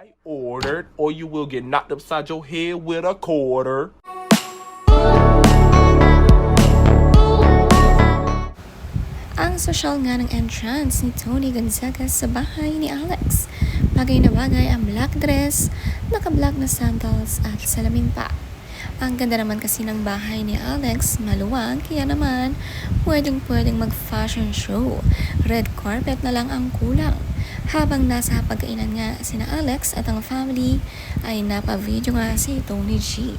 I ordered, or you will get knocked upside your head with a quarter. Ang sosyal nga ng entrance ni Tony Gonzaga sa bahay ni Alex. Bagay na bagay ang black dress, naka-black na sandals at salamin pa. Ang ganda naman kasi ng bahay ni Alex, maluwag, kaya naman pwedeng mag-fashion show. Red carpet na lang ang kulang. Habang nasa pagkainan nga sina Alex at ang family, ay napa-video nga si Tony G.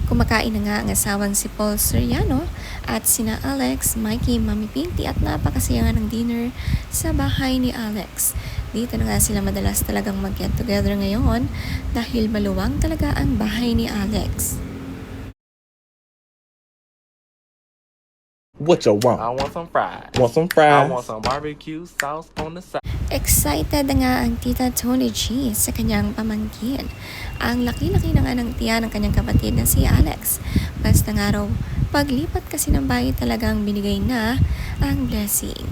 Kumakain na nga ang asawang si Paul Soriano at sina Alex, Mikey, Mami Pinty at napakasaya nga ng dinner sa bahay ni Alex. Dito na nga sila madalas talagang mag-get together ngayon dahil maluwang talaga ang bahay ni Alex. What you want? I want some fries. Want some I fries? want some barbecue sauce on the side. Excited na nga ang tita Tony G sa kanyang pamangkin. Ang laki-laki na nga ng tiyan ng kanyang kapatid na si Alex. Basta nga raw, paglipat kasi ng bahay talagang binigay na ang blessing.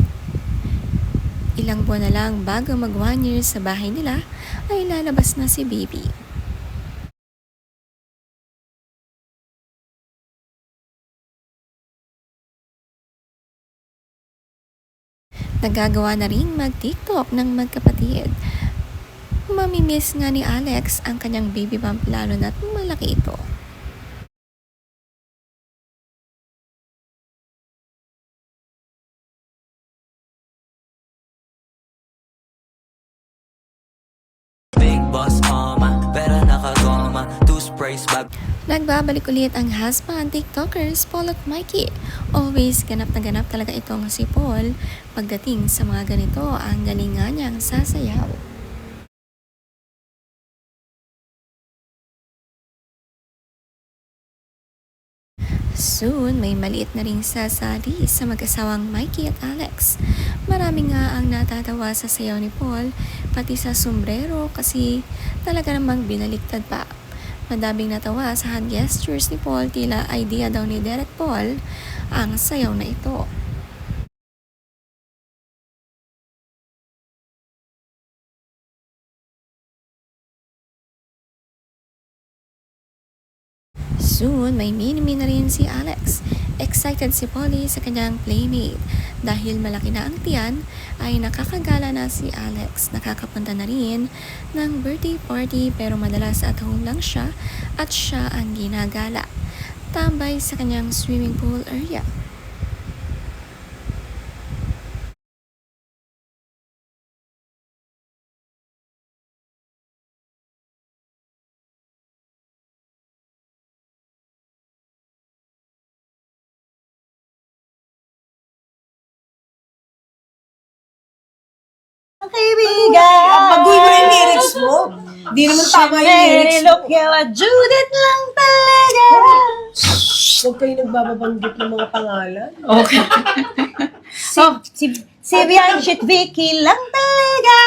Ilang buwan na lang bago mag 1 year sa bahay nila ay lalabas na si baby. Nagagawa na rin mag-TikTok ng magkapatid. Mamimiss nga ni Alex ang kanyang baby bump lalo na't malaki ito. Big boss mama, pera nakagoma, two sprays bag. Nagbabalik ulit ang husband TikTokers Paul at Mikey. Always ganap na ganap talaga itong si Paul. Pagdating sa mga ganito, ang galing nga niyang sasayaw. Soon, may maliit na ring sasali sa mag-asawang Mikey at Alex. Marami nga ang natatawa sa sayaw ni Paul, pati sa sombrero kasi talaga namang binaliktad pa. Madaming natawa sa hand gestures ni Paul, tila idea daw ni Derek Paul ang sayaw na ito. Soon, may mini-me na rin si Alex. Excited si Polly sa kanyang playmate. Dahil malaki na ang tiyan, ay nakakagala na si Alex. Nakakapunta na rin ng birthday party pero madalas at home lang siya at siya ang ginagala. Tambay sa kanyang swimming pool area. Kaibigan! Baguhin mo na yung lyrics mo. Di naman tama yung lyrics mo. Look yawa, Judith lang talaga. Huwag kayo nagbababanggit ng mga pangalan. Okay. Si Bianchit Vicky lang talaga.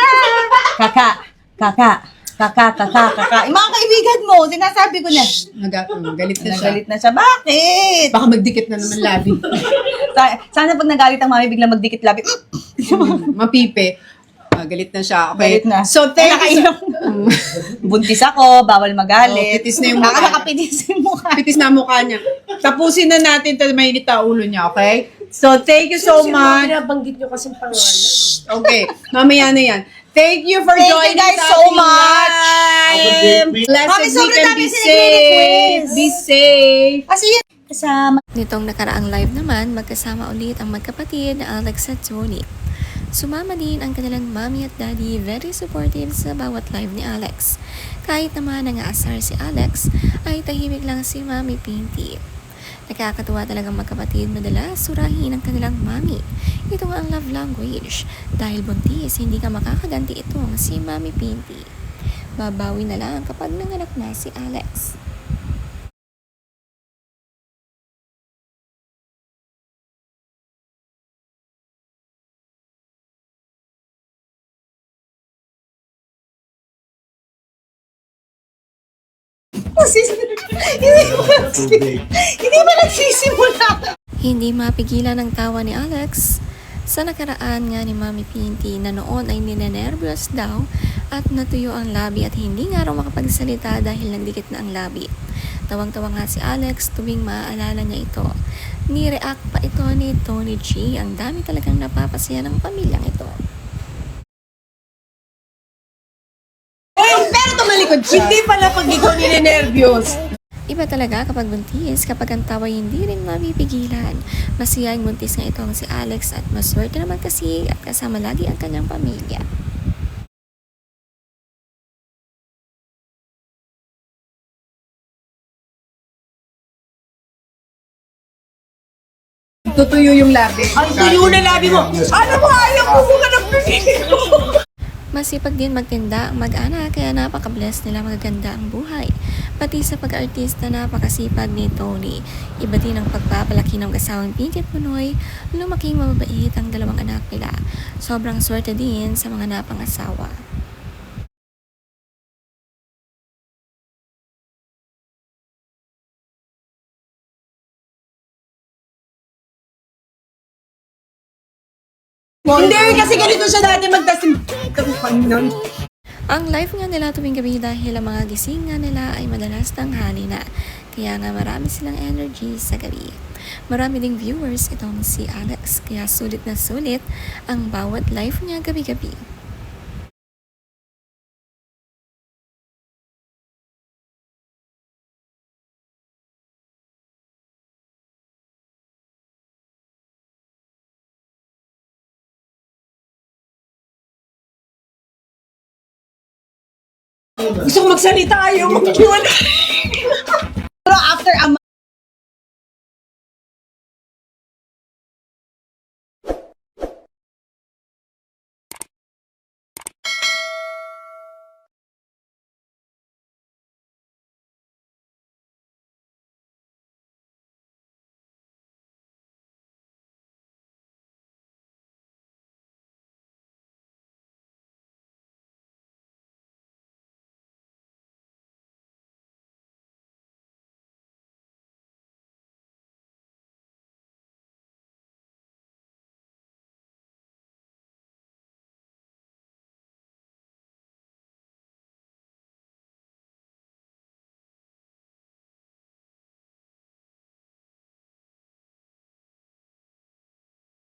Kaka. Yung mga kaibigan mo, sinasabi ko na. Galit na siya. Nagalit na siya. Bakit? Baka magdikit na naman labi. Sana pag nagalit ang mami, biglang magdikit labi. Mapipe. Galit na siya. Okay. Galit na. So, thank you. Buntis ako, bawal magalit. Pitis na yung mukha. Nakapitis yung mukha. Pitis na ang mukha niya. Tapusin na natin ito, mainit ang ulo niya, okay? So, thank you so much. Binabanggit nyo kasing pangalan. Okay, mamaya na yan. Thank you for Thank you joining guys us so ating much. watch. Blessed Mami, sobrang weekend. dami Be sila safe. quiz. Be safe. Kasi yun, kasama. Nitong nakaraang live naman, magkasama ulit ang magkapatid na Alex at Tony. Sumama din ang kanilang mommy at daddy, very supportive sa bawat live ni Alex. Kahit naman nang-aasar si Alex, ay tahimik lang si Mami Pinty. Nakakatuwa talagang magkapatid, madalas surahin ang kanilang mommy. Ito nga ang love language. Dahil buntis, hindi ka makakaganti itong si Mami Pinty. Babawi na lang kapag nanganak na si Alex. Hindi ba nagsisimula? Hindi mapigilan ang tawa ni Alex sa nakaraan nga ni Mami Pinty na noon ay ninenervyos daw at natuyo ang labi at hindi nga raw makapagsalita dahil nagdikit na ang labi. Tawang-tawa nga si Alex tuwing maaalala niya ito. Ni-react pa ito ni Tony G. Ang dami talagang napapasaya ng pamilyang ito. Pero tumalikod siya. Hindi pala pag ikaw ninenervyos. Iba talaga kapag buntis, kapag ang tawa hindi rin mapipigilan. Masiyang buntis nga itong si Alex at maswerte naman kasi at kasama lagi ang kanyang pamilya. Tutuyo yung labi. Ang tuyo na labi mo. Ano mo, ayaw mo ka ng mo. Masipag din magtinda ang mag-anak kaya napaka-bless nila, magaganda ang buhay. Pati sa pag-artista napakasipag ni Tony. Iba din ang pagpapalaki ng kasawang Pinky at Punoy, lumaking mababait ang dalawang anak nila. Sobrang swerte din sa mga napangasawa. Hindi, kasi ganito siya dati magtasim. Ang live nga nila tuwing gabi dahil ang mga gising nga nila ay madalas tanghali na. Kaya nga marami silang energy sa gabi. Marami ding viewers itong si Alex kaya sulit na sulit ang bawat live niya gabi-gabi. Gusto ko magsalita, ayaw mag-Q&A.